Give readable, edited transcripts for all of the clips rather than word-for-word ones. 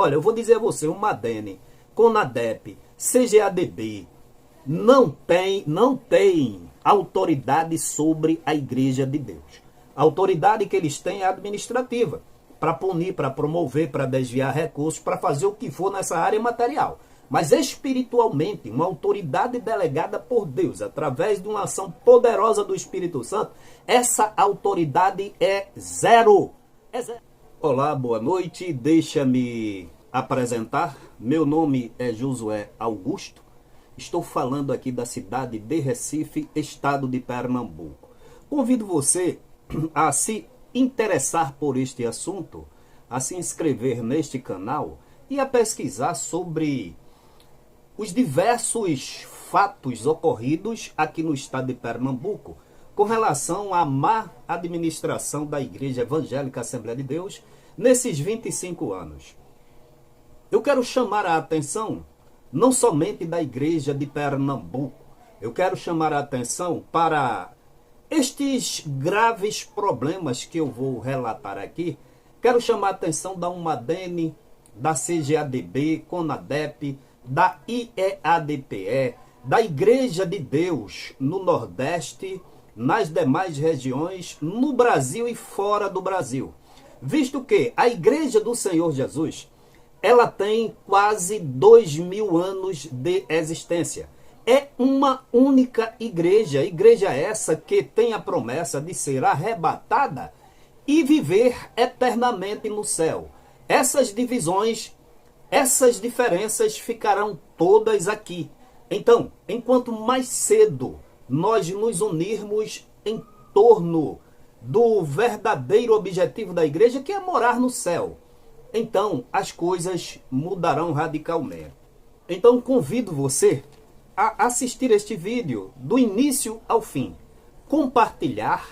Olha, eu vou dizer a você, o Madene, CONADEP, CGADB, não tem autoridade sobre a Igreja de Deus. A autoridade que eles têm é administrativa, para punir, para promover, para desviar recursos, para fazer o que for nessa área material. Mas espiritualmente, uma autoridade delegada por Deus, através de uma ação poderosa do Espírito Santo, essa autoridade é zero. É zero. Olá, boa noite. Deixa-me apresentar. Meu nome é Josué Augusto. Estou falando aqui da cidade de Recife, estado de Pernambuco. Convido você a se interessar por este assunto, a se inscrever neste canal e a pesquisar sobre os diversos fatos ocorridos aqui no estado de Pernambuco com relação à má administração da Igreja Evangélica Assembleia de Deus nesses 25 anos. Eu quero chamar a atenção não somente da Igreja de Pernambuco, eu quero chamar a atenção para estes graves problemas que eu vou relatar aqui. Quero chamar a atenção da Umadene, da CGADB, CONADEP, da IEADPE, da Igreja de Deus no Nordeste, nas demais regiões, no Brasil e fora do Brasil. Visto que a Igreja do Senhor Jesus, ela tem quase 2000 anos de existência. É uma única igreja essa que tem a promessa de ser arrebatada e viver eternamente no céu. Essas divisões, essas diferenças ficarão todas aqui. Então, enquanto mais cedo nós nos unirmos em torno do verdadeiro objetivo da igreja, que é morar no céu, então as coisas mudarão radicalmente. Então convido você a assistir este vídeo do início ao fim, compartilhar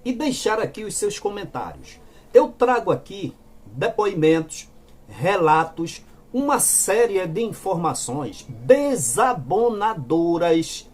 e deixar aqui os seus comentários. Eu trago aqui depoimentos, relatos, uma série de informações desabonadoras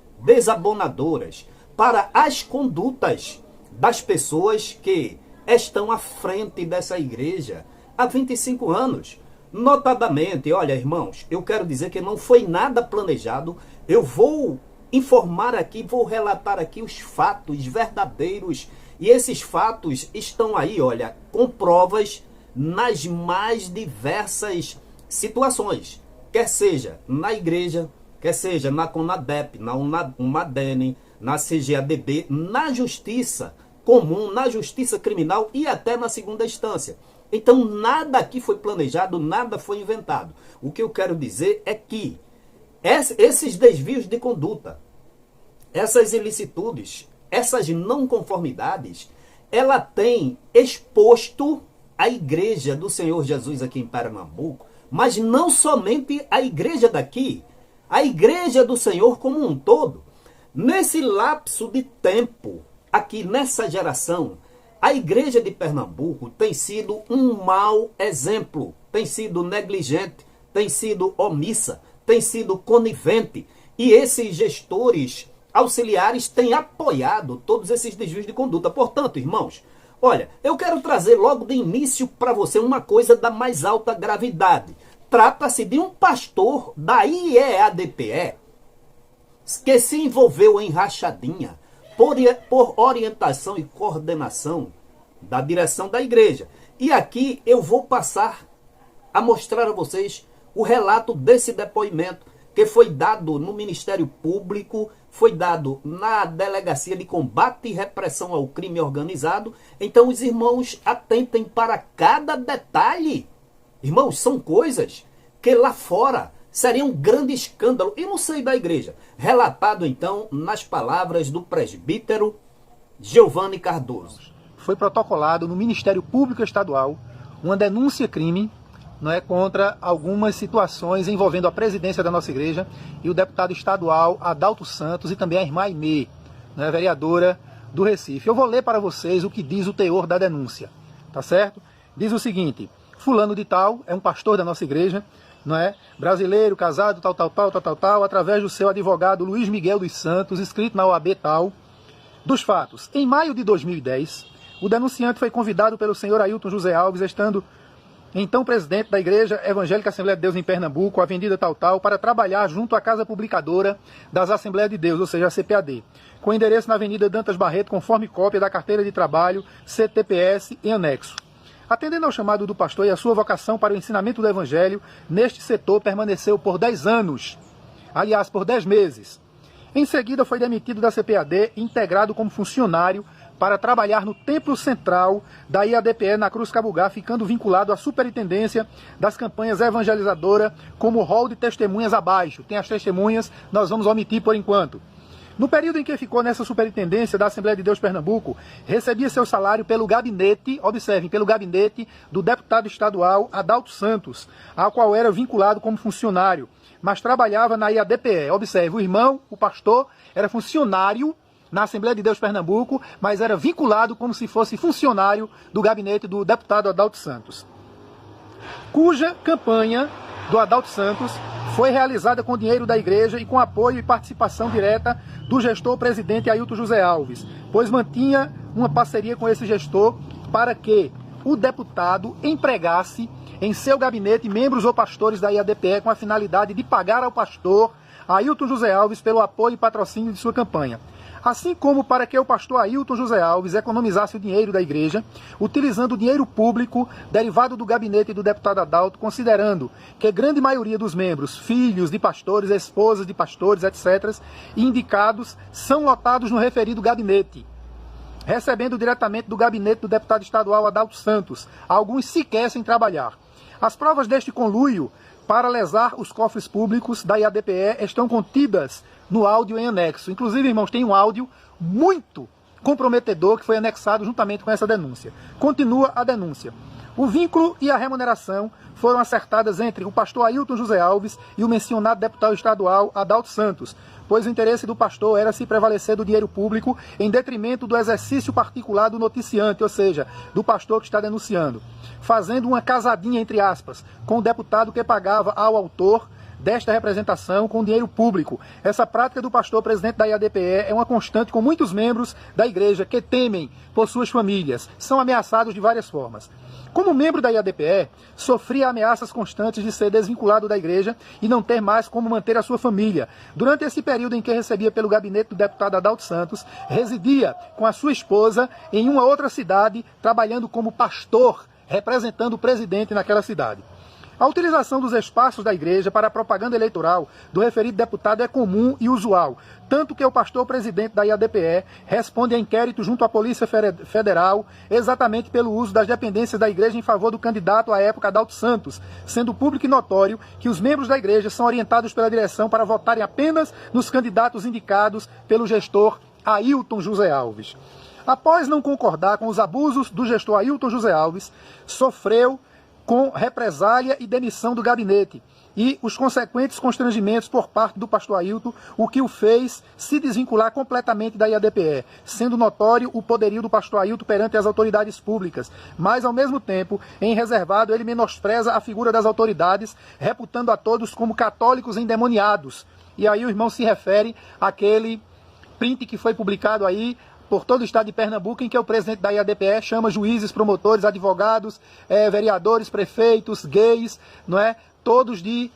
para as condutas das pessoas que estão à frente dessa igreja há 25 anos. Notadamente, olha, irmãos, eu quero dizer que não foi nada planejado. Eu vou informar aqui, vou relatar aqui os fatos verdadeiros. E esses fatos estão aí, olha, com provas nas mais diversas situações. Quer seja na igreja, quer seja na CONADEP, na Umadene, na CGADB, na justiça comum, na justiça criminal e até na segunda instância. Então nada aqui foi planejado, nada foi inventado. O que eu quero dizer é que esses desvios de conduta, essas ilicitudes, essas não conformidades, ela tem exposto a Igreja do Senhor Jesus aqui em Pernambuco, mas não somente a igreja daqui, a Igreja do Senhor como um todo. Nesse lapso de tempo, aqui nessa geração, a Igreja de Pernambuco tem sido um mau exemplo, tem sido negligente, tem sido omissa, tem sido conivente. E esses gestores auxiliares têm apoiado todos esses desvios de conduta. Portanto, irmãos, olha, eu quero trazer logo de início para você uma coisa da mais alta gravidade. Trata-se de um pastor da IEADPE que se envolveu em rachadinha por orientação e coordenação da direção da igreja. E aqui eu vou passar a mostrar a vocês o relato desse depoimento que foi dado no Ministério Público, foi dado na Delegacia de Combate e Repressão ao Crime Organizado. Então os irmãos atentem para cada detalhe. Irmãos, são coisas que lá fora seria um grande escândalo e no seio da igreja. Relatado então nas palavras do presbítero Giovanni Cardoso. Foi protocolado no Ministério Público Estadual uma denúncia-crime, não é, contra algumas situações envolvendo a presidência da nossa igreja e o deputado estadual Adalto Santos e também a irmã Aimee, né, vereadora do Recife. Eu vou ler para vocês o que diz o teor da denúncia, tá certo? Diz o seguinte: fulano de tal é um pastor da nossa igreja, não é? Brasileiro, casado, tal, através do seu advogado Luiz Miguel dos Santos, escrito na OAB tal, dos fatos. Em maio de 2010, o denunciante foi convidado pelo senhor Ailton José Alves, estando então presidente da Igreja Evangélica Assembleia de Deus em Pernambuco, Avenida Tal, para trabalhar junto à Casa Publicadora das Assembleias de Deus, ou seja, a CPAD, com endereço na Avenida Dantas Barreto, conforme cópia da carteira de trabalho, CTPS em anexo. Atendendo ao chamado do pastor e a sua vocação para o ensinamento do Evangelho, neste setor permaneceu por 10 anos, aliás, por 10 meses. Em seguida foi demitido da CPAD, integrado como funcionário para trabalhar no Templo Central da IADPE na Cruz Cabugá, ficando vinculado à superintendência das campanhas evangelizadoras como rol de testemunhas abaixo. Tem as testemunhas, nós vamos omitir por enquanto. No período em que ficou nessa superintendência da Assembleia de Deus Pernambuco, recebia seu salário pelo gabinete, observem, pelo gabinete do deputado estadual Adalto Santos, ao qual era vinculado como funcionário, mas trabalhava na IADPE. Observe, o irmão, o pastor, era funcionário na Assembleia de Deus Pernambuco, mas era vinculado como se fosse funcionário do gabinete do deputado Adalto Santos, cuja campanha do Adalto Santos foi realizada com dinheiro da igreja e com apoio e participação direta do gestor presidente Ailton José Alves, pois mantinha uma parceria com esse gestor para que o deputado empregasse em seu gabinete membros ou pastores da IADPE com a finalidade de pagar ao pastor Ailton José Alves pelo apoio e patrocínio de sua campanha. Assim como para que o pastor Ailton José Alves economizasse o dinheiro da igreja, utilizando o dinheiro público derivado do gabinete do deputado Adalto, considerando que a grande maioria dos membros, filhos de pastores, esposas de pastores, etc., indicados, são lotados no referido gabinete, recebendo diretamente do gabinete do deputado estadual Adalto Santos, alguns sequer sem trabalhar. As provas deste conluio para lesar os cofres públicos da IADPE estão contidas no áudio em anexo. Inclusive, irmãos, tem um áudio muito comprometedor que foi anexado juntamente com essa denúncia. Continua a denúncia. O vínculo e a remuneração foram acertadas entre o pastor Ailton José Alves e o mencionado deputado estadual Adalto Santos, pois o interesse do pastor era se prevalecer do dinheiro público em detrimento do exercício particular do noticiante, ou seja, do pastor que está denunciando, fazendo uma casadinha, entre aspas, com o deputado que pagava ao autor desta representação com dinheiro público. Essa prática do pastor presidente da IADPE é uma constante com muitos membros da igreja que temem por suas famílias, são ameaçados de várias formas. Como membro da IADPE, sofria ameaças constantes de ser desvinculado da igreja e não ter mais como manter a sua família. Durante esse período em que recebia pelo gabinete do deputado Adalto Santos, residia com a sua esposa em uma outra cidade, trabalhando como pastor, representando o presidente naquela cidade. A utilização dos espaços da igreja para a propaganda eleitoral do referido deputado é comum e usual, tanto que o pastor presidente da IADPE responde a inquérito junto à Polícia Federal exatamente pelo uso das dependências da igreja em favor do candidato à época Adalto Santos, sendo público e notório que os membros da igreja são orientados pela direção para votarem apenas nos candidatos indicados pelo gestor Ailton José Alves. Após não concordar com os abusos do gestor Ailton José Alves, sofreu com represália e demissão do gabinete e os consequentes constrangimentos por parte do pastor Ailton, o que o fez se desvincular completamente da IADPE, sendo notório o poderio do pastor Ailton perante as autoridades públicas, mas ao mesmo tempo, em reservado, ele menospreza a figura das autoridades, reputando a todos como católicos endemoniados. E aí o irmão se refere àquele print que foi publicado aí por todo o estado de Pernambuco, em que o presidente da IADPE chama juízes, promotores, advogados, vereadores, prefeitos, gays, não é? Todos de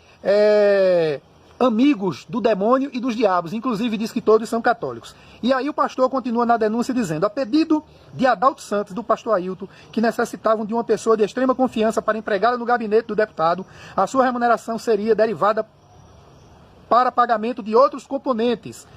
amigos do demônio e dos diabos, inclusive diz que todos são católicos. E aí o pastor continua na denúncia dizendo: a pedido de Adalto Santos, do pastor Ailton, que necessitavam de uma pessoa de extrema confiança para empregá-la no gabinete do deputado, a sua remuneração seria derivada para pagamento de outros componentes,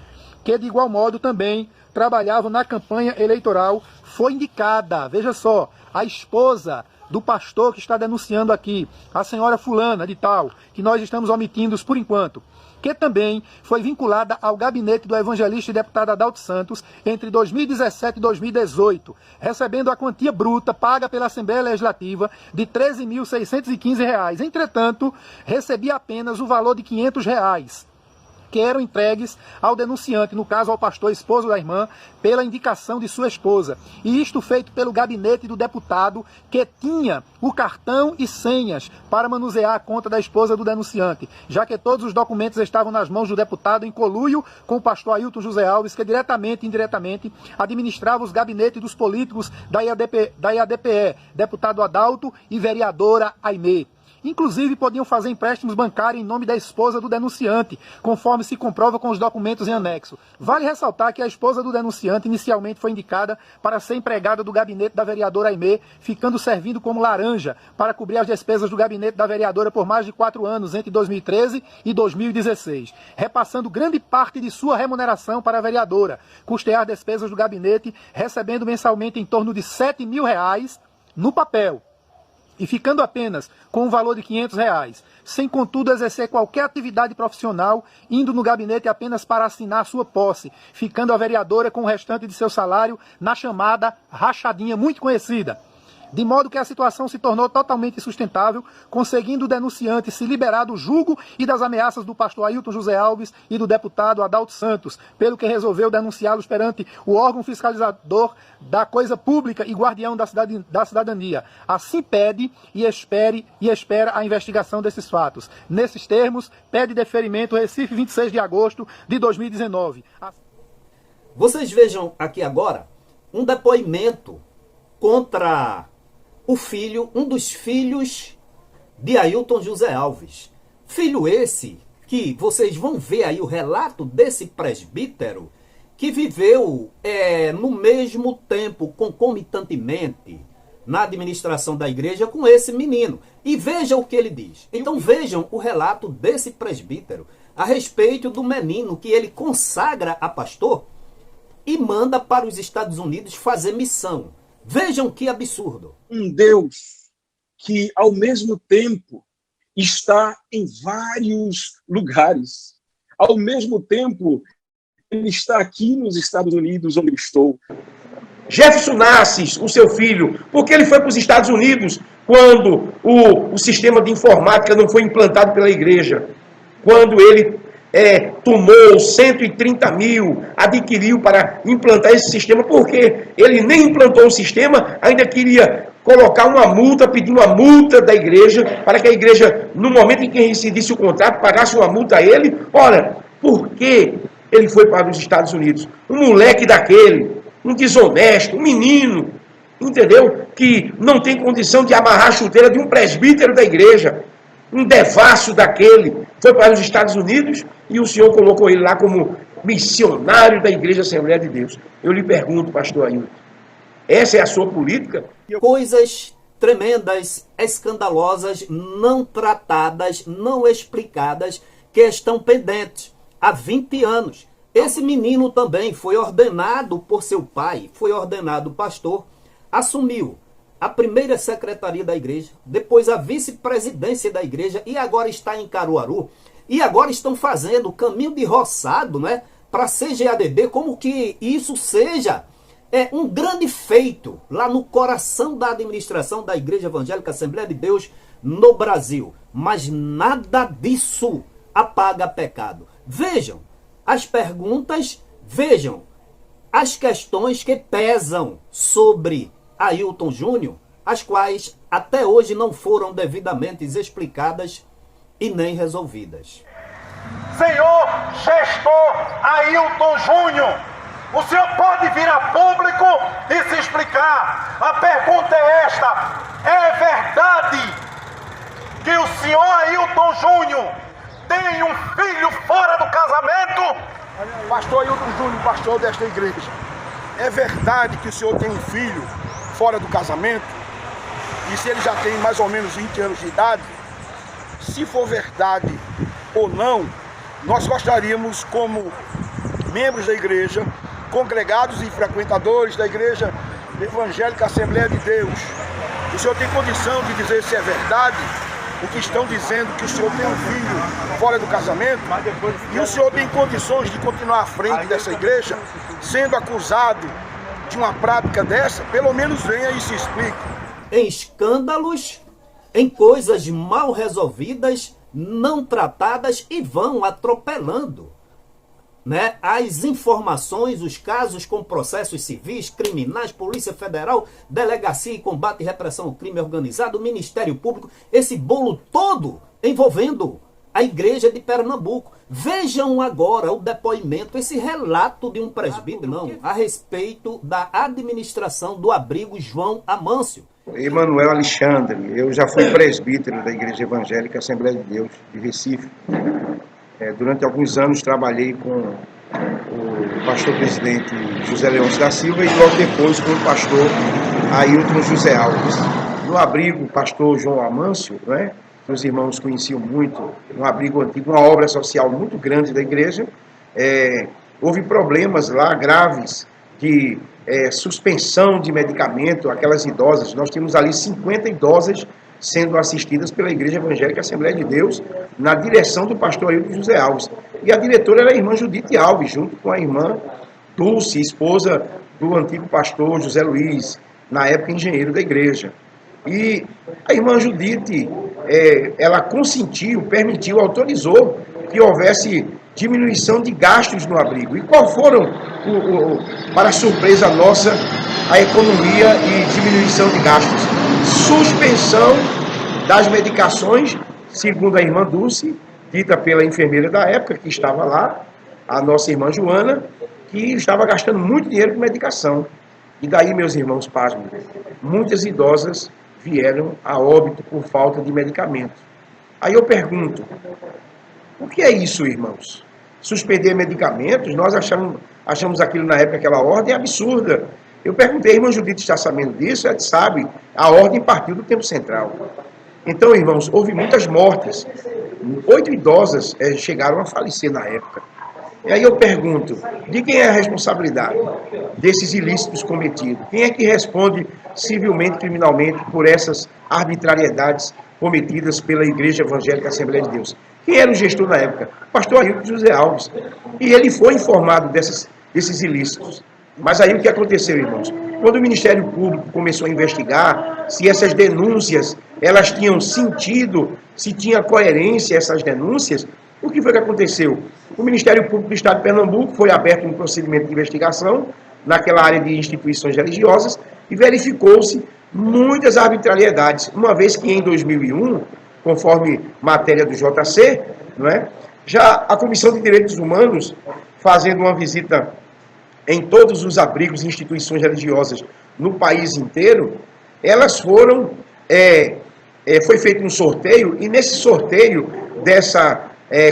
que de igual modo também trabalhavam na campanha eleitoral. Foi indicada, veja só, a esposa do pastor que está denunciando aqui, a senhora fulana de tal, que nós estamos omitindo por enquanto, que também foi vinculada ao gabinete do evangelista e deputado Adalto Santos entre 2017 e 2018, recebendo a quantia bruta paga pela Assembleia Legislativa de R$ 13.615. Entretanto, recebia apenas o valor de R$ 500. que eram entregues ao denunciante, no caso ao pastor esposo da irmã, pela indicação de sua esposa. E isto feito pelo gabinete do deputado, que tinha o cartão e senhas para manusear a conta da esposa do denunciante, já que todos os documentos estavam nas mãos do deputado em conluio com o pastor Ailton José Alves, que diretamente e indiretamente administrava os gabinetes dos políticos da IADPE, deputado Adalto e vereadora Aimee. Inclusive, podiam fazer empréstimos bancários em nome da esposa do denunciante, conforme se comprova com os documentos em anexo. Vale ressaltar que a esposa do denunciante inicialmente foi indicada para ser empregada do gabinete da vereadora Aimee, ficando servindo como laranja para cobrir as despesas do gabinete da vereadora por mais de 4 anos, entre 2013 e 2016, repassando grande parte de sua remuneração para a vereadora, custear despesas do gabinete, recebendo mensalmente em torno de R$7 mil no papel, e ficando apenas com um valor de R$500, sem contudo exercer qualquer atividade profissional, indo no gabinete apenas para assinar sua posse, ficando a vereadora com o restante de seu salário na chamada rachadinha muito conhecida. De modo que a situação se tornou totalmente insustentável, conseguindo o denunciante se liberar do jugo e das ameaças do pastor Ailton José Alves e do deputado Adalto Santos, pelo que resolveu denunciá-los perante o órgão fiscalizador da coisa pública e guardião da cidadania. Assim pede e espera a investigação desses fatos. Nesses termos, pede deferimento Recife, 26 de agosto de 2019. Vocês vejam aqui agora um depoimento contra o filho, um dos filhos de Ailton José Alves. Filho esse que vocês vão ver aí o relato desse presbítero que viveu no mesmo tempo, concomitantemente, na administração da igreja com esse menino. E vejam o que ele diz. Então vejam o relato desse presbítero a respeito do menino que ele consagra a pastor e manda para os Estados Unidos fazer missão. Vejam que absurdo. Um Deus que, ao mesmo tempo, está em vários lugares. Ao mesmo tempo, ele está aqui nos Estados Unidos, onde eu estou. Jefferson Nassis, o seu filho, porque ele foi para os Estados Unidos quando o sistema de informática não foi implantado pela igreja. Quando ele tomou 130 mil, adquiriu para implantar esse sistema, porque ele nem implantou o sistema, ainda queria colocar uma multa, pedir uma multa da igreja, para que a igreja, no momento em que rescindisse o contrato, pagasse uma multa a ele. Ora, por que ele foi para os Estados Unidos? Um moleque daquele, um desonesto, um menino, entendeu? Que não tem condição de amarrar a chuteira de um presbítero da igreja, um devasso daquele, foi para os Estados Unidos e o senhor colocou ele lá como missionário da Igreja Assembleia de Deus. Eu lhe pergunto, pastor Ailton, essa é a sua política? Coisas tremendas, escandalosas, não tratadas, não explicadas, que estão pendentes há 20 anos. Esse menino também foi ordenado por seu pai, foi ordenado pastor, assumiu a primeira secretaria da igreja, depois a vice-presidência da igreja e agora está em Caruaru. E agora estão fazendo o caminho de roçado, né, para a CGADB, como que isso seja um grande feito lá no coração da administração da Igreja Evangélica Assembleia de Deus no Brasil. Mas nada disso apaga pecado. Vejam as perguntas, vejam as questões que pesam sobre Ailton Júnior, as quais até hoje não foram devidamente explicadas e nem resolvidas. Senhor gestor Ailton Júnior, o senhor pode vir a público e se explicar. A pergunta é esta: é verdade que o senhor Ailton Júnior tem um filho fora do casamento? Pastor Ailton Júnior, pastor desta igreja, é verdade que o senhor tem um filho fora do casamento? E se ele já tem mais ou menos 20 anos de idade? Se for verdade ou não, nós gostaríamos, como membros da igreja, congregados e frequentadores da Igreja Evangélica Assembleia de Deus, o senhor tem condição de dizer se é verdade o que estão dizendo, que o senhor tem um filho fora do casamento? E o senhor tem condições de continuar à frente dessa igreja, sendo acusado de uma prática dessa? Pelo menos venha e se explique. Em escândalos, em coisas mal resolvidas, não tratadas, e vão atropelando né, as informações, os casos com processos civis, criminais, Polícia Federal, Delegacia e Combate e Repressão ao Crime Organizado, Ministério Público, esse bolo todo envolvendo a Igreja de Pernambuco. Vejam agora o depoimento, esse relato de um presbítero, a respeito da administração do abrigo João Amâncio. Emanuel Alexandre, eu já fui presbítero da Igreja Evangélica Assembleia de Deus de Recife. Durante alguns anos trabalhei com o pastor presidente José Leôncio da Silva e logo depois com o pastor Ailton José Alves. No abrigo, o pastor João Amâncio, né, que os irmãos conheciam muito, um abrigo antigo, uma obra social muito grande da igreja, houve problemas lá graves de suspensão de medicamento, aquelas idosas. Nós tínhamos ali 50 idosas sendo assistidas pela Igreja Evangélica Assembleia de Deus, na direção do pastor Ailton José Alves. E a diretora era a irmã Judite Alves, junto com a irmã Dulce, esposa do antigo pastor José Luiz, na época engenheiro da igreja. E a irmã Judite, ela consentiu, permitiu, autorizou que houvesse diminuição de gastos no abrigo. E qual foram, para surpresa nossa, a economia e diminuição de gastos? Suspensão das medicações, segundo a irmã Dulce, dita pela enfermeira da época, que estava lá, a nossa irmã Joana, que estava gastando muito dinheiro com medicação. E daí, meus irmãos, pasmem, muitas idosas vieram a óbito por falta de medicamento. Aí eu pergunto, o que é isso, irmãos? Suspender medicamentos? Nós achamos aquilo na época, aquela ordem absurda. Eu perguntei, a irmã Judite está sabendo disso? Ela sabe, a ordem partiu do tempo central. Então, irmãos, houve muitas mortes. 8 idosas chegaram a falecer na época. E aí eu pergunto, de quem é a responsabilidade desses ilícitos cometidos? Quem é que responde civilmente, criminalmente, por essas arbitrariedades cometidas pela Igreja Evangélica Assembleia de Deus? Quem era o gestor na época? O pastor Ailton José Alves. E ele foi informado desses ilícitos. Mas aí o que aconteceu, irmãos? Quando o Ministério Público começou a investigar se essas denúncias, elas tinham sentido, se tinha coerência essas denúncias, o que foi que aconteceu? O Ministério Público do Estado de Pernambuco foi aberto um procedimento de investigação naquela área de instituições religiosas e verificou-se muitas arbitrariedades, uma vez que em 2001, conforme matéria do JC, não é? Já a Comissão de Direitos Humanos, fazendo uma visita em todos os abrigos e instituições religiosas no país inteiro, elas foram, foi feito um sorteio, e nesse sorteio dessa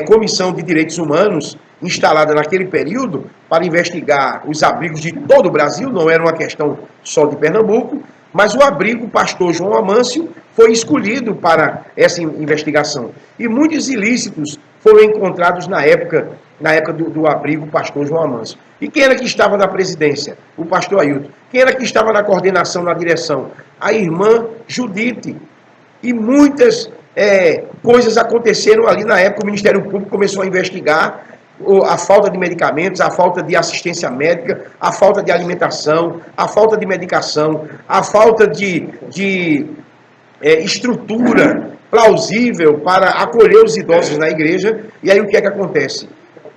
Comissão de Direitos Humanos, instalada naquele período, para investigar os abrigos de todo o Brasil, não era uma questão só de Pernambuco, mas o abrigo pastor João Amâncio foi escolhido para essa investigação. E muitos ilícitos foram encontrados na época do abrigo pastor João Amâncio. E quem era que estava na presidência? O pastor Ailton. Quem era que estava na coordenação, na direção? A irmã Judite. E muitas coisas aconteceram ali na época. O Ministério Público começou a investigar a falta de medicamentos, a falta de assistência médica, a falta de alimentação, a falta de medicação, a falta de estrutura plausível para acolher os idosos na igreja. E aí o que é que acontece?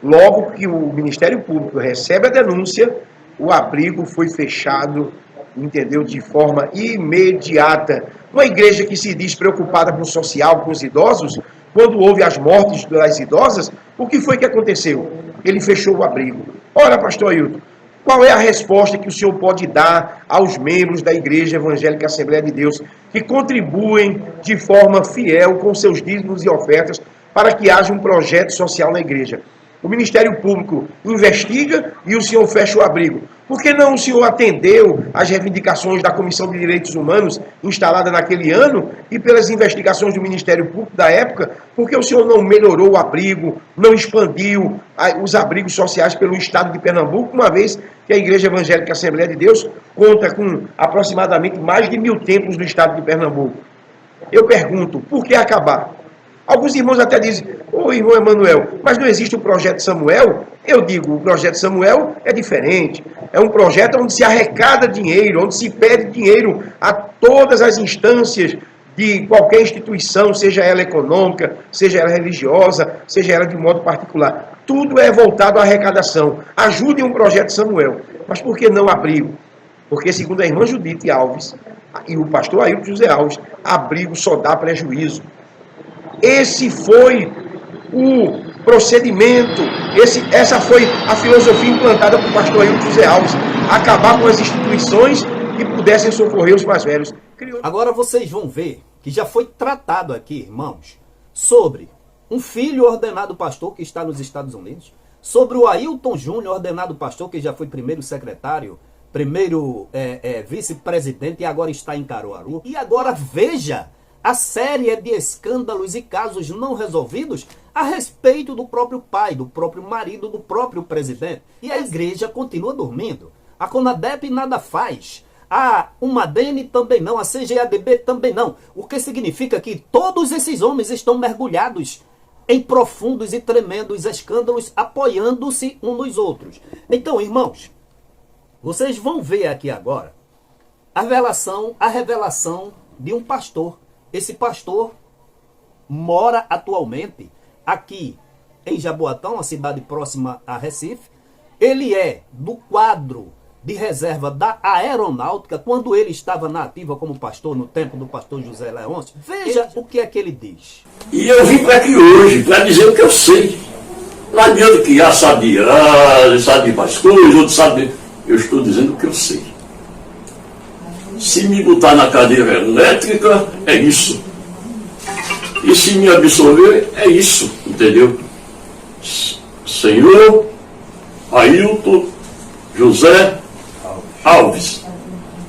Logo que o Ministério Público recebe a denúncia, o abrigo foi fechado, entendeu, de forma imediata. Uma igreja que se diz preocupada com o social, com os idosos, quando houve as mortes das idosas, o que foi que aconteceu? Ele fechou o abrigo. Ora, pastor Ailton, qual é a resposta que o senhor pode dar aos membros da Igreja Evangélica Assembleia de Deus que contribuem de forma fiel com seus dízimos e ofertas para que haja um projeto social na igreja? O Ministério Público investiga e o senhor fecha o abrigo. Por que não o senhor atendeu às reivindicações da Comissão de Direitos Humanos instalada naquele ano e pelas investigações do Ministério Público da época? Por que o senhor não melhorou o abrigo, não expandiu os abrigos sociais pelo Estado de Pernambuco, uma vez que a Igreja Evangélica Assembleia de Deus conta com aproximadamente mais de 1000 templos do Estado de Pernambuco? Eu pergunto, por que acabar? Alguns irmãos até dizem, irmão Emanuel, mas não existe o projeto Samuel? Eu digo, o projeto Samuel é diferente. É um projeto onde se arrecada dinheiro, onde se pede dinheiro a todas as instâncias de qualquer instituição, seja ela econômica, seja ela religiosa, seja ela de modo particular. tudo é voltado à arrecadação. Ajudem um projeto Samuel. Mas por que não abrigo? Porque, segundo a irmã Judite Alves e o pastor Ailton José Alves, abrigo só dá prejuízo. Esse foi o procedimento, essa foi a filosofia implantada por pastor Ailton José Alves, acabar com as instituições que pudessem socorrer os mais velhos. Agora vocês vão ver que já foi tratado aqui, irmãos, sobre um filho ordenado pastor que está nos Estados Unidos, sobre o Ailton Júnior, ordenado pastor, que já foi primeiro secretário, primeiro vice-presidente e agora está em Caruaru. E agora veja a série de escândalos e casos não resolvidos a respeito do próprio pai, do próprio marido, do próprio presidente. E a igreja continua dormindo. A CONADEP nada faz. A UMADENE também não. A CGADB também não. O que significa que todos esses homens estão mergulhados em profundos e tremendos escândalos, apoiando-se uns nos outros. Então, irmãos, vocês vão ver aqui agora a revelação de um pastor. Esse pastor mora atualmente aqui em Jaboatão, uma cidade próxima a Recife. Ele é do quadro de reserva da aeronáutica, quando ele estava na ativa como pastor, no tempo do pastor José Leôncio. Veja o que é que ele diz. E eu vim para aqui hoje para dizer o que eu sei. Não adianta que sabe mais coisas, outro sabe. Eu estou dizendo o que eu sei. Se me botar na cadeira elétrica, é isso. E se me absorver, é isso, entendeu? Senhor Ailton José Alves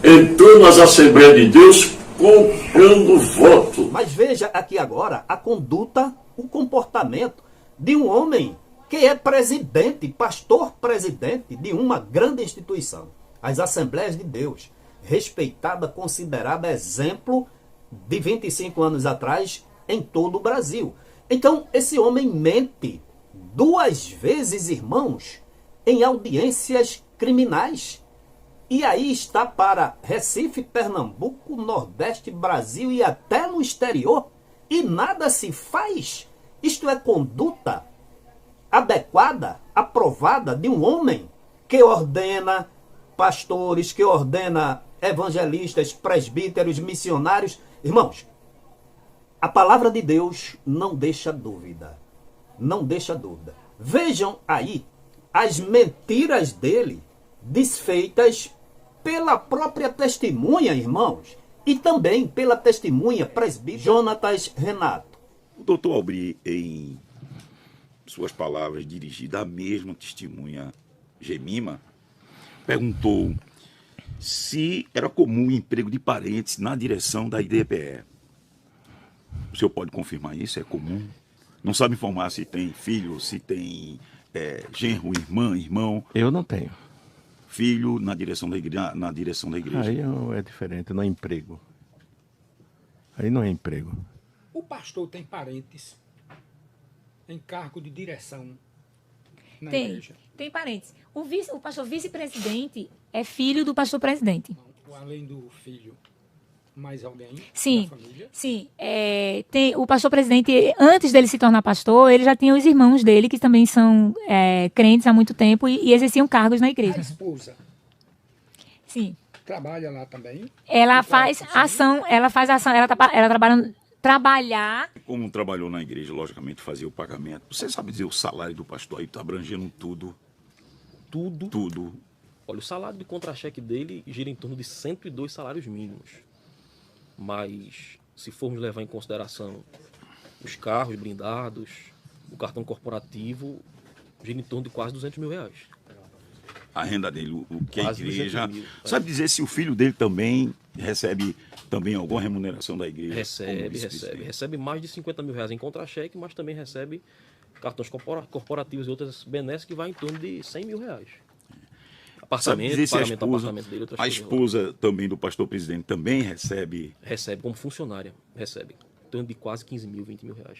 entrou nas Assembleias de Deus comprando voto. Mas veja aqui agora a conduta, o comportamento de um homem que é presidente, pastor presidente de uma grande instituição, as Assembleias de Deus, respeitada, considerada exemplo de 25 anos atrás em todo o Brasil. Então, esse homem mente 2 vezes, irmãos, em audiências criminais. E aí está para Recife, Pernambuco, Nordeste, Brasil e até no exterior. E nada se faz. Isto é conduta adequada, aprovada de um homem que ordena pastores, que ordena evangelistas, presbíteros, missionários. Irmãos, a palavra de Deus não deixa dúvida. Não deixa dúvida. Vejam aí as mentiras dele desfeitas pela própria testemunha, irmãos, e também pela testemunha presbítero Jonatas Renato. O doutor Aubry, em suas palavras dirigidas à mesma testemunha Gemima, perguntou se era comum o emprego de parentes na direção da IDPE. O senhor pode confirmar isso? É comum? Não sabe informar se tem filho, se tem genro, irmã, irmão? Eu não tenho. Filho na direção da igreja? Aí é diferente, não é emprego. Aí não é emprego. O pastor tem parentes em cargo de direção na igreja? Tem parentes. O pastor vice-presidente é filho do pastor presidente. Além do filho, mais alguém sim, da família? Sim. O pastor presidente, antes dele se tornar pastor, ele já tinha os irmãos dele, que também são crentes há muito tempo e exerciam cargos na igreja. A esposa? Sim. Trabalha lá também? Ela faz ação, ela trabalhar. Como trabalhou na igreja, logicamente fazia o pagamento. Você sabe dizer o salário do pastor aí está abrangendo tudo? Tudo. Olha, o salário de contra-cheque dele gira em torno de 102 salários mínimos. Mas, se formos levar em consideração os carros blindados, o cartão corporativo, gira em torno de quase 200 mil reais. A renda dele, o que quase a igreja... mil, sabe dizer se o filho dele também recebe alguma remuneração da igreja? Recebe mais de 50 mil reais em contra-cheque, mas também recebe cartões corporativos e outras benesses que vai em torno de 100 mil reais. Apartamento dele, a esposa também do pastor presidente também recebe? Recebe como funcionária, recebe. Em torno de quase 15 mil, 20 mil reais.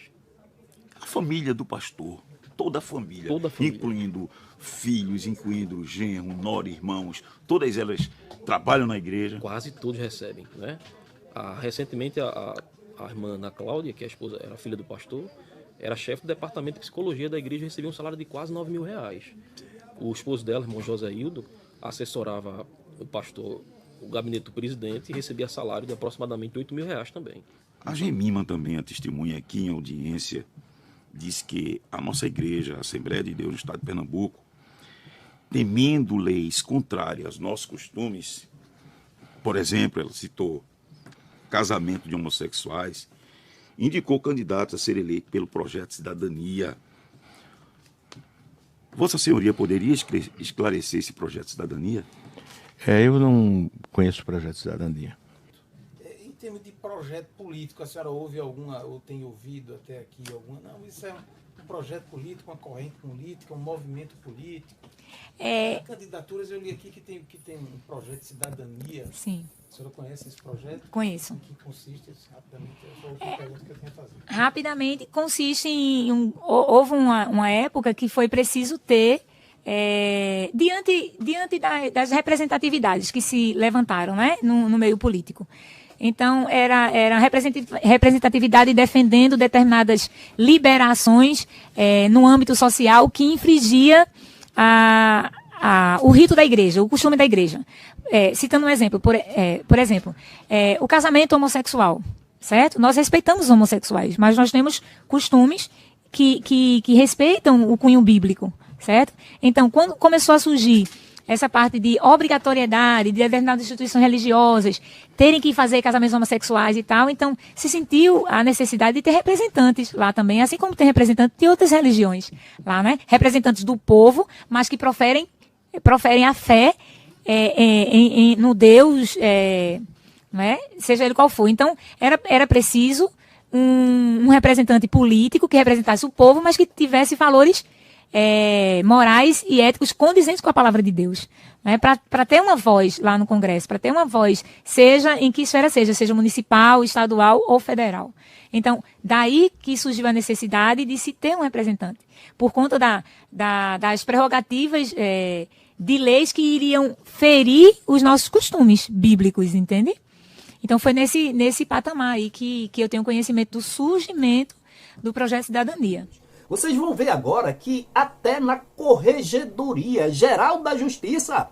A família do pastor, toda a família. Incluindo filhos, incluindo genro, nora, irmãos, todas elas trabalham na igreja? Quase todos recebem, né? Recentemente a irmã Ana Cláudia, que é a esposa, era filha do pastor, era chefe do departamento de psicologia da igreja e recebia um salário de quase R$9.000. O esposo dela, irmão José Hildo, assessorava o pastor, o gabinete do presidente, e recebia salário de aproximadamente R$8.000 também. A Gemima também, a testemunha aqui em audiência, diz que a nossa igreja, a Assembleia de Deus no estado de Pernambuco, temendo leis contrárias aos nossos costumes, por exemplo, ela citou casamento de homossexuais, indicou candidatos a ser eleito pelo projeto Cidadania. Vossa Senhoria poderia esclarecer esse projeto de cidadania? Eu não conheço o projeto de cidadania. Em termos de projeto político, a senhora ouve alguma, ou tem ouvido até aqui alguma? Não, isso é um projeto político, uma corrente política, um movimento político. Candidaturas, eu li aqui que tem um projeto de cidadania. Sim. A senhora conhece esse projeto? Conheço. Em que consiste? Rapidamente, essa é a última pergunta que eu tenho a fazer. Rapidamente, consiste em... houve uma época que foi preciso ter, diante das representatividades que se levantaram, né, no meio político. Então, era representatividade defendendo determinadas liberações no âmbito social que infringia o rito da igreja, o costume da igreja. Citando um exemplo, por exemplo, o casamento homossexual, certo? Nós respeitamos os homossexuais, mas nós temos costumes que respeitam o cunho bíblico, certo? Então, quando começou a surgir essa parte de obrigatoriedade de determinadas instituições religiosas terem que fazer casamentos homossexuais e tal, então se sentiu a necessidade de ter representantes lá também, assim como tem representantes de outras religiões lá, né? Representantes do povo, mas que proferem a fé no Deus, né? Seja ele qual for. Então, era preciso um representante político que representasse o povo, mas que tivesse valores morais e éticos condizentes com a palavra de Deus, né? Para ter uma voz lá no Congresso, para ter uma voz, seja em que esfera seja municipal, estadual ou federal. Então, daí que surgiu a necessidade de se ter um representante, por conta das prerrogativas de leis que iriam ferir os nossos costumes bíblicos, entende? Então, foi nesse patamar aí que eu tenho conhecimento do surgimento do projeto Cidadania. Vocês vão ver agora que até na Corregedoria Geral da Justiça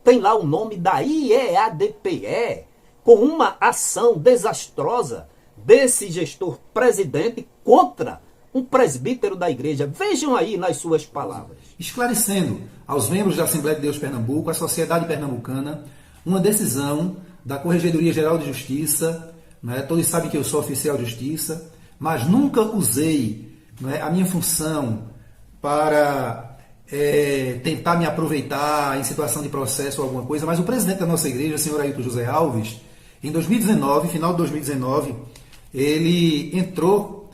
tem lá o nome da IEADPE, com uma ação desastrosa desse gestor presidente contra um presbítero da igreja. Vejam aí nas suas palavras. Esclarecendo aos membros da Assembleia de Deus Pernambuco, a sociedade pernambucana, uma decisão da Corregedoria Geral de Justiça, né? Todos sabem que eu sou oficial de justiça, mas nunca usei a minha função para tentar me aproveitar em situação de processo ou alguma coisa, mas o presidente da nossa igreja, o senhor Ailton José Alves, em 2019, final de 2019, ele entrou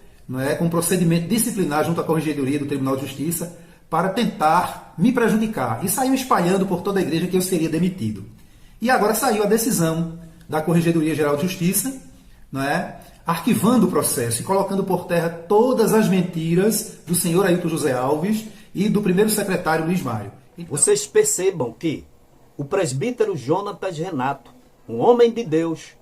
com um procedimento disciplinar junto à Corregedoria do Tribunal de Justiça para tentar me prejudicar, e saiu espalhando por toda a igreja que eu seria demitido. E agora saiu a decisão da Corregedoria Geral de Justiça, arquivando o processo e colocando por terra todas as mentiras do senhor Ailton José Alves e do primeiro secretário Luiz Mário. Vocês percebam que o presbítero Jonatas Renato, um homem de Deus,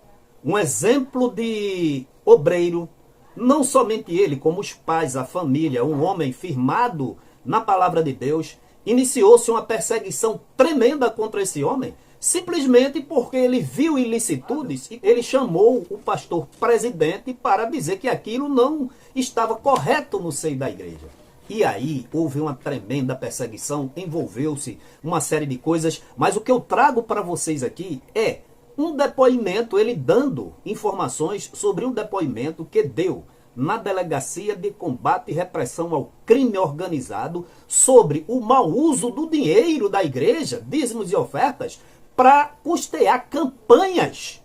um exemplo de obreiro, não somente ele, como os pais, a família, um homem firmado na palavra de Deus, iniciou-se uma perseguição tremenda contra esse homem, simplesmente porque ele viu ilicitudes e ele chamou o pastor presidente para dizer que aquilo não estava correto no seio da igreja. E aí houve uma tremenda perseguição, envolveu-se uma série de coisas, mas o que eu trago para vocês aqui é um depoimento, ele dando informações sobre um depoimento que deu na Delegacia de Combate e Repressão ao Crime Organizado sobre o mau uso do dinheiro da igreja, dízimos e ofertas, para custear campanhas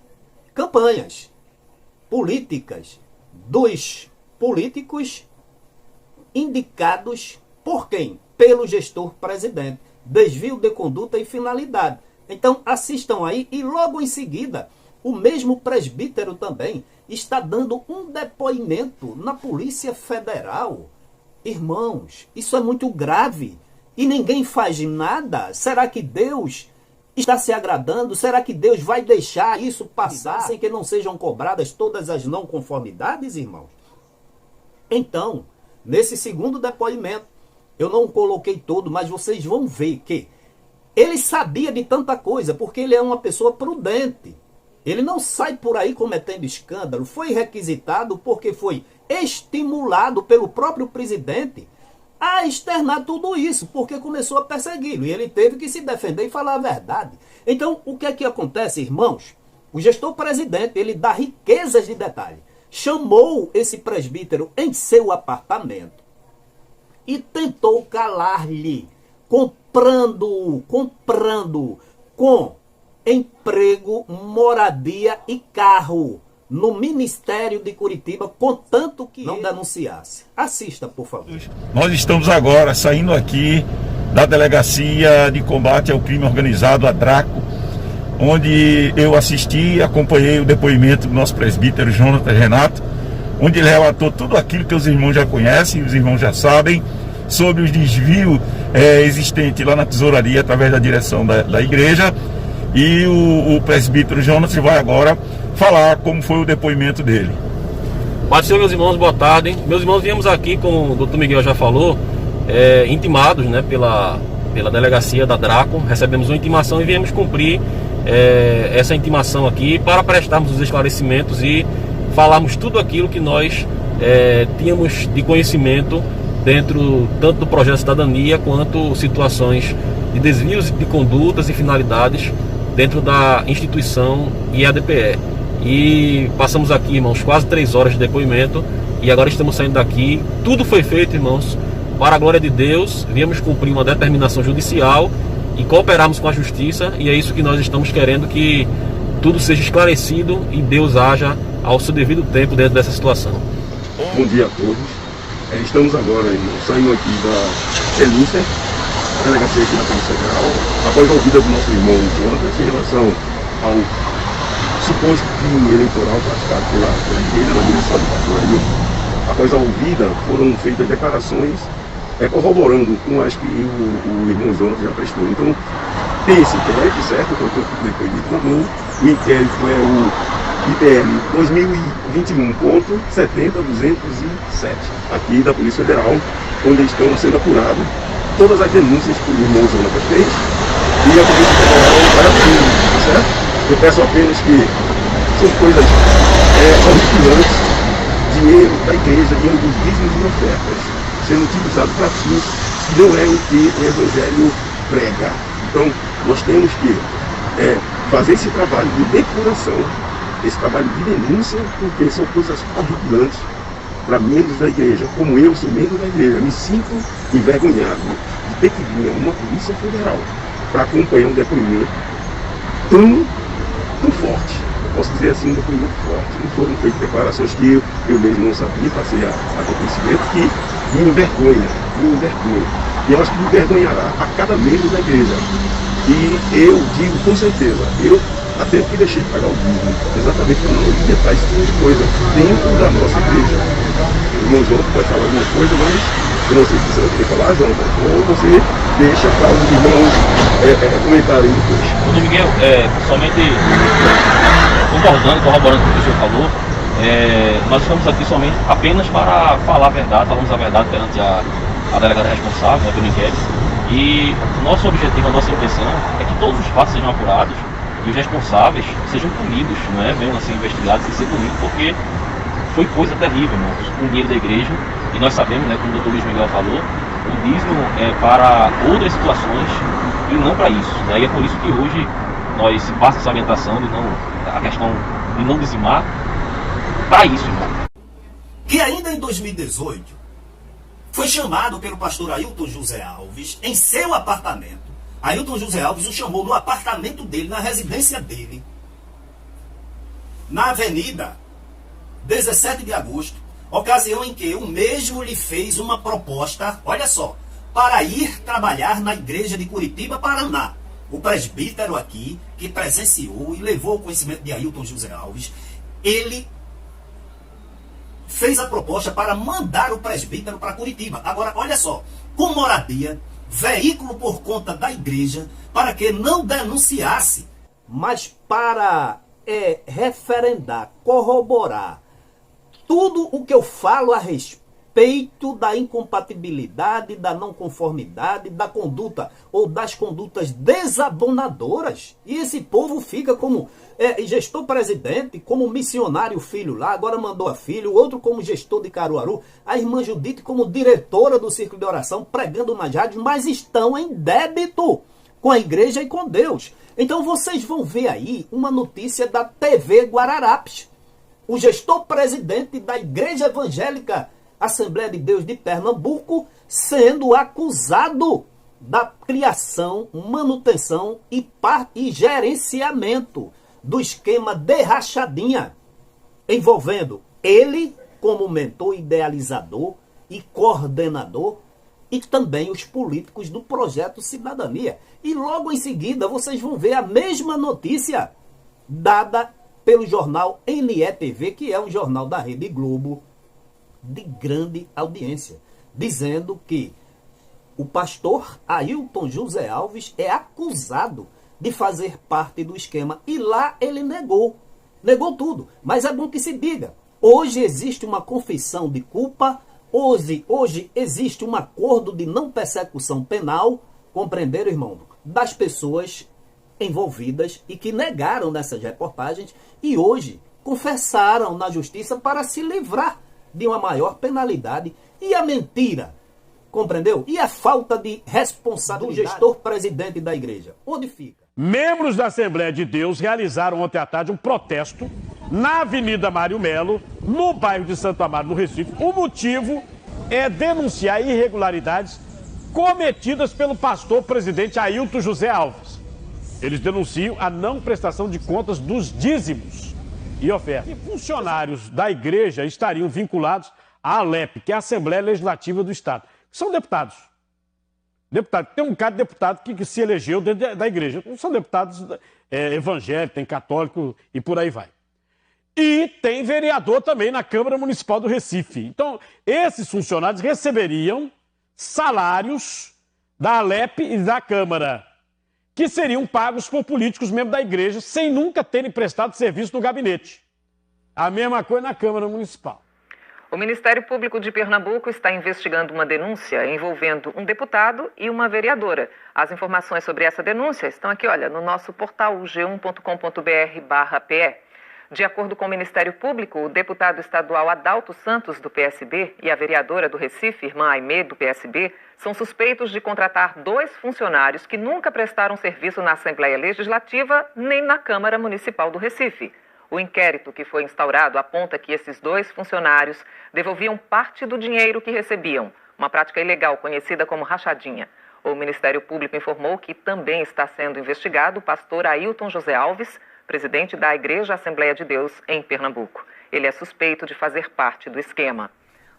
políticas dos políticos indicados por quem? Pelo gestor presidente. Desvio de conduta e finalidade. Então assistam aí e logo em seguida o mesmo presbítero também está dando um depoimento na Polícia Federal. Irmãos, isso é muito grave e ninguém faz nada. Será que Deus está se agradando? Será que Deus vai deixar isso passar sem que não sejam cobradas todas as não conformidades, irmãos? Então, Nesse segundo depoimento, eu não coloquei todo, mas vocês vão ver que ele sabia de tanta coisa, porque ele é uma pessoa prudente. Ele não sai por aí cometendo escândalo. Foi requisitado porque foi estimulado pelo próprio presidente a externar tudo isso, porque começou a persegui-lo. E ele teve que se defender e falar a verdade. Então, o que é que acontece, irmãos? O gestor presidente, ele dá riquezas de detalhe. Chamou esse presbítero em seu apartamento e tentou calar-lhe, comprando com emprego, moradia e carro no Ministério de Curitiba, contanto que não denunciasse. Assista, por favor. Nós estamos agora saindo aqui da Delegacia de Combate ao Crime Organizado, a DRACO, onde eu assisti e acompanhei o depoimento do nosso presbítero Jonatas Renato, onde ele relatou tudo aquilo que os irmãos já conhecem, os irmãos já sabem, sobre os desvios existentes lá na tesouraria através da direção da igreja. E o presbítero Jonatas vai agora falar como foi o depoimento dele. Paz do Senhor, meus irmãos, boa tarde. Meus irmãos, viemos aqui, como o doutor Miguel já falou, intimados, né, pela delegacia da DRACO. Recebemos uma intimação e viemos cumprir essa intimação aqui para prestarmos os esclarecimentos e falarmos tudo aquilo que nós tínhamos de conhecimento dentro tanto do projeto Cidadania quanto situações de desvios de condutas e finalidades dentro da instituição IADPE. E passamos aqui, irmãos, quase 3 horas de depoimento e agora estamos saindo daqui. Tudo foi feito, irmãos, para a glória de Deus. Viemos cumprir uma determinação judicial e cooperarmos com a justiça, e é isso que nós estamos querendo, que tudo seja esclarecido e Deus haja ao seu devido tempo dentro dessa situação. Bom dia a todos. Estamos agora saindo aqui da Elúcia, a delegacia aqui na Polícia Federal, após a ouvida do nosso irmão Jonatas em relação ao suposto crime eleitoral praticado pela igreja na direção do pastor Ailton. Após a ouvida, foram feitas declarações corroborando com as que o irmão Jonatas já prestou. Então, tem esse inquérito, certo? Foi o que eu acredito na mão. O inquérito é o IPM 2021.70207, aqui da Polícia Federal, onde estão sendo apuradas todas as denúncias que o irmão Jonatas fez, e a Polícia Federal vai apurando, certo? Eu peço apenas que são coisas horripilantes, dinheiro da igreja, dinheiro dos dízimos e ofertas, sendo utilizado para fins que não é o que o Evangelho prega. Então, nós temos que fazer esse trabalho de depuração, esse trabalho de denúncia, porque são coisas horripilantes para membros da igreja. Como eu sou membro da igreja, me sinto envergonhado de ter que vir a uma Polícia Federal para acompanhar um depoimento tão forte. Eu posso dizer assim, um depoimento forte. Não foram feitas declarações que eu mesmo não sabia, passei a conhecimento, que me envergonha. E eu acho que me envergonhará a cada membro da igreja. E eu digo com certeza, eu até que deixei de pagar o dízimo, exatamente para não inventar esse tipo de coisa dentro da nossa igreja. O irmão Jonatas pode falar alguma coisa, mas eu não sei se você vai querer falar, Jonatas, ou você deixa para os irmãos comentarem depois. Doutor Miguel, somente corroborando com o que o senhor falou, nós estamos aqui somente apenas para falar a verdade, falamos a verdade perante a delegada responsável, né, pelo inquérito. E nosso objetivo, a nossa intenção é que todos os fatos sejam apurados e os responsáveis sejam punidos, não é? Venham a ser investigados e ser punidos, porque foi coisa terrível, irmãos, com o dinheiro da igreja. E nós sabemos, né, como o doutor Luiz Miguel falou, o dízimo é para outras situações e não para isso, né? E é por isso que hoje nós se passa essa orientação a questão de não dizimar para isso, irmão. Que ainda em 2018 foi chamado pelo pastor Ailton José Alves em seu apartamento. Ailton José Alves o chamou no apartamento dele, na residência dele, na avenida 17 de agosto, ocasião em que o mesmo lhe fez uma proposta, olha só, para ir trabalhar na igreja de Curitiba, Paraná. O presbítero aqui, que presenciou e levou ao conhecimento de Ailton José Alves, ele fez a proposta para mandar o presbítero para Curitiba. Agora, olha só, com moradia, veículo por conta da igreja, para que não denunciasse, mas para referendar, corroborar tudo o que eu falo a respeito respeito da incompatibilidade, da não conformidade, da conduta ou das condutas desabonadoras. E esse povo fica como gestor presidente, como missionário filho lá, agora mandou a filho, o outro como gestor de Caruaru, a irmã Judite como diretora do Círculo de Oração, pregando nas rádios, mas estão em débito com a igreja e com Deus. Então vocês vão ver aí uma notícia da TV Guararapes. O gestor presidente da Igreja Evangélica Assembleia de Deus de Pernambuco sendo acusado da criação, manutenção e gerenciamento do esquema de rachadinha, envolvendo ele como mentor, idealizador e coordenador, e também os políticos do Projeto Cidadania. E logo em seguida vocês vão ver a mesma notícia dada pelo jornal NETV, que é um jornal da Rede Globo, de grande audiência, dizendo que o pastor Ailton José Alves é acusado de fazer parte do esquema. E lá ele negou tudo. Mas é bom que se diga, hoje existe uma confissão de culpa, hoje existe um acordo de não persecução penal, compreenderam, irmão, das pessoas envolvidas e que negaram nessas reportagens e hoje confessaram na justiça para se livrar de uma maior penalidade. E a mentira, compreendeu? E a falta de responsabilidade do gestor presidente da igreja, onde fica? Membros da Assembleia de Deus realizaram ontem à tarde um protesto na Avenida Mário Melo, no bairro de Santo Amaro, no Recife. O motivo é denunciar irregularidades cometidas pelo pastor presidente Ailton José Alves. Eles denunciam a não prestação de contas dos dízimos e ofertas. E funcionários da igreja estariam vinculados à ALEP, que é a Assembleia Legislativa do Estado. São deputados. Tem um bocado de deputado que se elegeu dentro da igreja. São deputados evangélicos, tem católico e por aí vai. E tem vereador também na Câmara Municipal do Recife. Então, esses funcionários receberiam salários da ALEP e da Câmara, que seriam pagos por políticos membros da igreja, sem nunca terem prestado serviço no gabinete. A mesma coisa na Câmara Municipal. O Ministério Público de Pernambuco está investigando uma denúncia envolvendo um deputado e uma vereadora. As informações sobre essa denúncia estão aqui, olha, no nosso portal g1.com.br/pe. De acordo com o Ministério Público, o deputado estadual Adalto Santos, do PSB, e a vereadora do Recife, irmã Aimee, do PSB, são suspeitos de contratar 2 funcionários que nunca prestaram serviço na Assembleia Legislativa nem na Câmara Municipal do Recife. O inquérito que foi instaurado aponta que esses 2 funcionários devolviam parte do dinheiro que recebiam, uma prática ilegal conhecida como rachadinha. O Ministério Público informou que também está sendo investigado o pastor Ailton José Alves, presidente da Igreja Assembleia de Deus em Pernambuco. Ele é suspeito de fazer parte do esquema.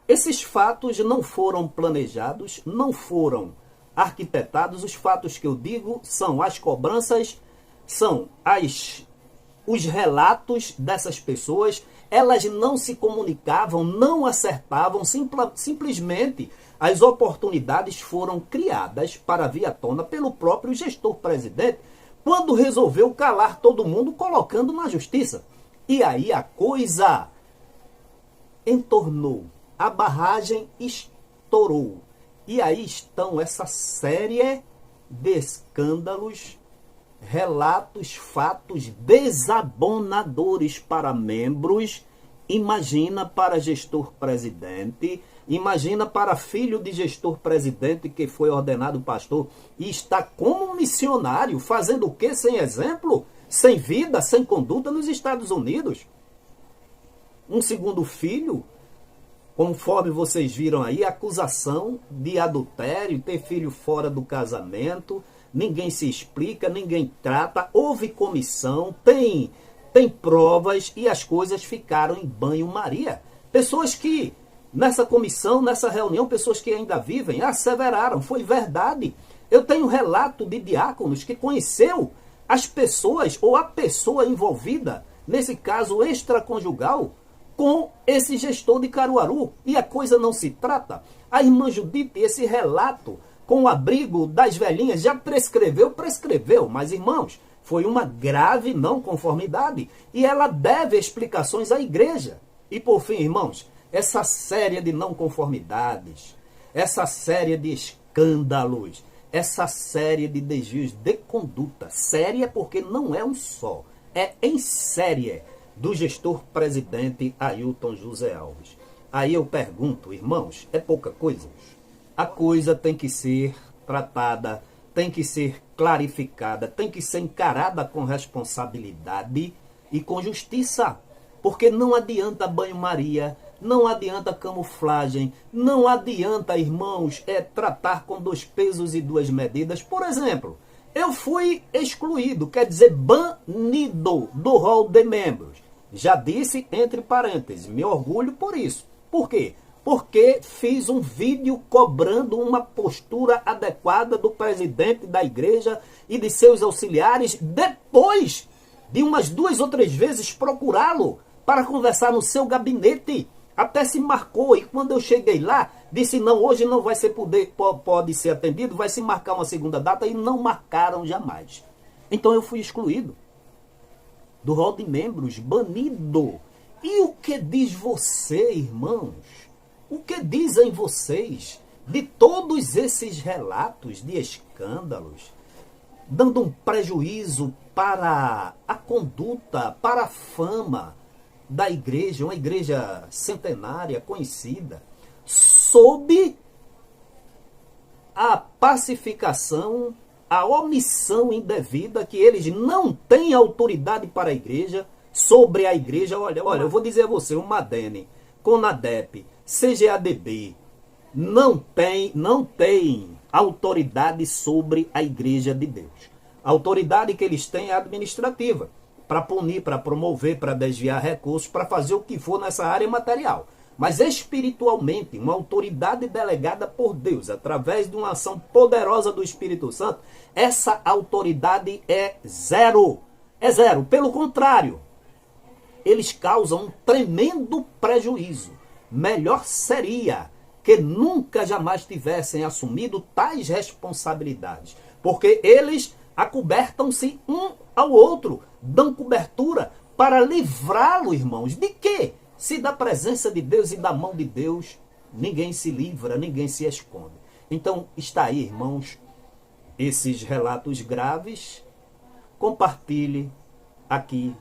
Esses fatos não foram planejados, não foram arquitetados. Os fatos que eu digo são as cobranças, são os relatos dessas pessoas. Elas não se comunicavam, não acertavam, simplesmente as oportunidades foram criadas para vir à tona pelo próprio gestor presidente, quando resolveu calar todo mundo colocando na justiça. E aí a coisa entornou, a barragem estourou. E aí estão essa série de escândalos, relatos, fatos desabonadores para membros. Imagina para gestor presidente, imagina para filho de gestor presidente que foi ordenado pastor e está como missionário, fazendo o quê? Sem exemplo, sem vida, sem conduta nos Estados Unidos. Um segundo filho, conforme vocês viram aí, acusação de adultério, ter filho fora do casamento, ninguém se explica, ninguém trata, houve comissão, tem provas e as coisas ficaram em banho-maria. Pessoas que, nessa comissão, nessa reunião, pessoas que ainda vivem, asseveraram, foi verdade. Eu tenho relato de diáconos que conheceu as pessoas ou a pessoa envolvida, nesse caso extraconjugal, com esse gestor de Caruaru. E a coisa não se trata. A irmã Judite, esse relato com o abrigo das velhinhas, já prescreveu, mas irmãos, foi uma grave não conformidade e ela deve explicações à igreja. E por fim, irmãos, essa série de não conformidades, essa série de escândalos, essa série de desvios de conduta. Séria porque não é um só, é em série do gestor presidente Ailton José Alves. Aí eu pergunto, irmãos, é pouca coisa? A coisa tem que ser tratada, tem que ser clarificada, tem que ser encarada com responsabilidade e com justiça. Porque não adianta banho-maria, não adianta camuflagem, não adianta, irmãos, tratar com 2 pesos e 2 medidas. Por exemplo, eu fui excluído, quer dizer, banido do rol de membros. Já disse entre parênteses, me orgulho por isso. Por quê? Porque fiz um vídeo cobrando uma postura adequada do presidente da igreja e de seus auxiliares, depois de umas 2 ou 3 vezes procurá-lo para conversar no seu gabinete. Até se marcou, e quando eu cheguei lá, disse, não, hoje não vai ser pode ser atendido, vai se marcar uma segunda data, e não marcaram jamais. Então eu fui excluído do rol de membros, banido. E o que diz você, irmãos? O que dizem vocês de todos esses relatos de escândalos, dando um prejuízo para a conduta, para a fama da igreja, uma igreja centenária, conhecida, sob a pacificação, a omissão indevida, que eles não têm autoridade para a igreja, sobre a igreja. Olha, eu vou dizer a você, o Madene, CONADEP, CGADB, não tem autoridade sobre a igreja de Deus. A autoridade que eles têm é administrativa, para punir, para promover, para desviar recursos, para fazer o que for nessa área material. Mas espiritualmente, uma autoridade delegada por Deus, através de uma ação poderosa do Espírito Santo, essa autoridade é zero. É zero. Pelo contrário, eles causam um tremendo prejuízo. Melhor seria que nunca jamais tivessem assumido tais responsabilidades, porque eles acobertam-se um ao outro, dão cobertura para livrá-lo, irmãos, de quê? Se da presença de Deus e da mão de Deus, ninguém se livra, ninguém se esconde. Então, está aí, irmãos, esses relatos graves. Compartilhe aqui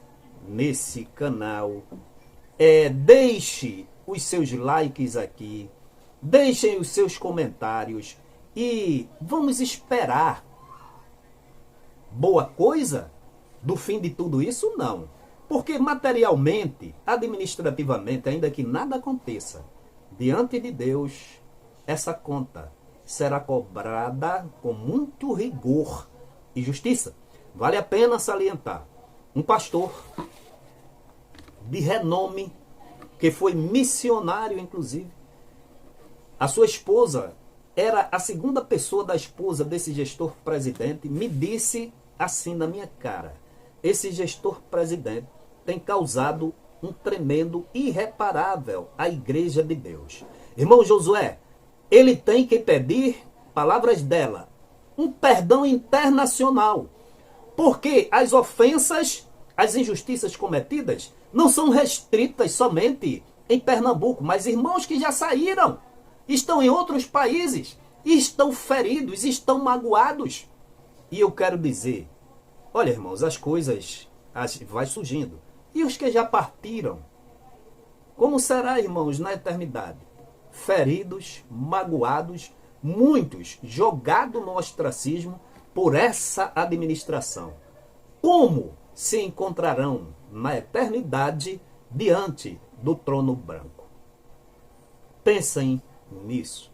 nesse canal. Deixe os seus likes aqui. Deixem os seus comentários. E vamos esperar boa coisa do fim de tudo isso? Não. Porque materialmente, administrativamente, ainda que nada aconteça, diante de Deus, essa conta será cobrada com muito rigor e justiça. Vale a pena salientar, um pastor de renome, que foi missionário, inclusive, a sua esposa era a segunda pessoa da esposa desse gestor presidente, me disse assim na minha cara: esse gestor presidente tem causado um tremendo, irreparável à igreja de Deus. Irmão Josué, ele tem que pedir, palavras dela, um perdão internacional. Porque as ofensas, as injustiças cometidas, não são restritas somente em Pernambuco, mas irmãos que já saíram, estão em outros países, estão feridos, estão magoados. E eu quero dizer, olha, irmãos, as coisas vai surgindo. E os que já partiram? Como será, irmãos, na eternidade? Feridos, magoados, muitos jogados no ostracismo por essa administração. Como se encontrarão na eternidade diante do trono branco? Pensem nisso.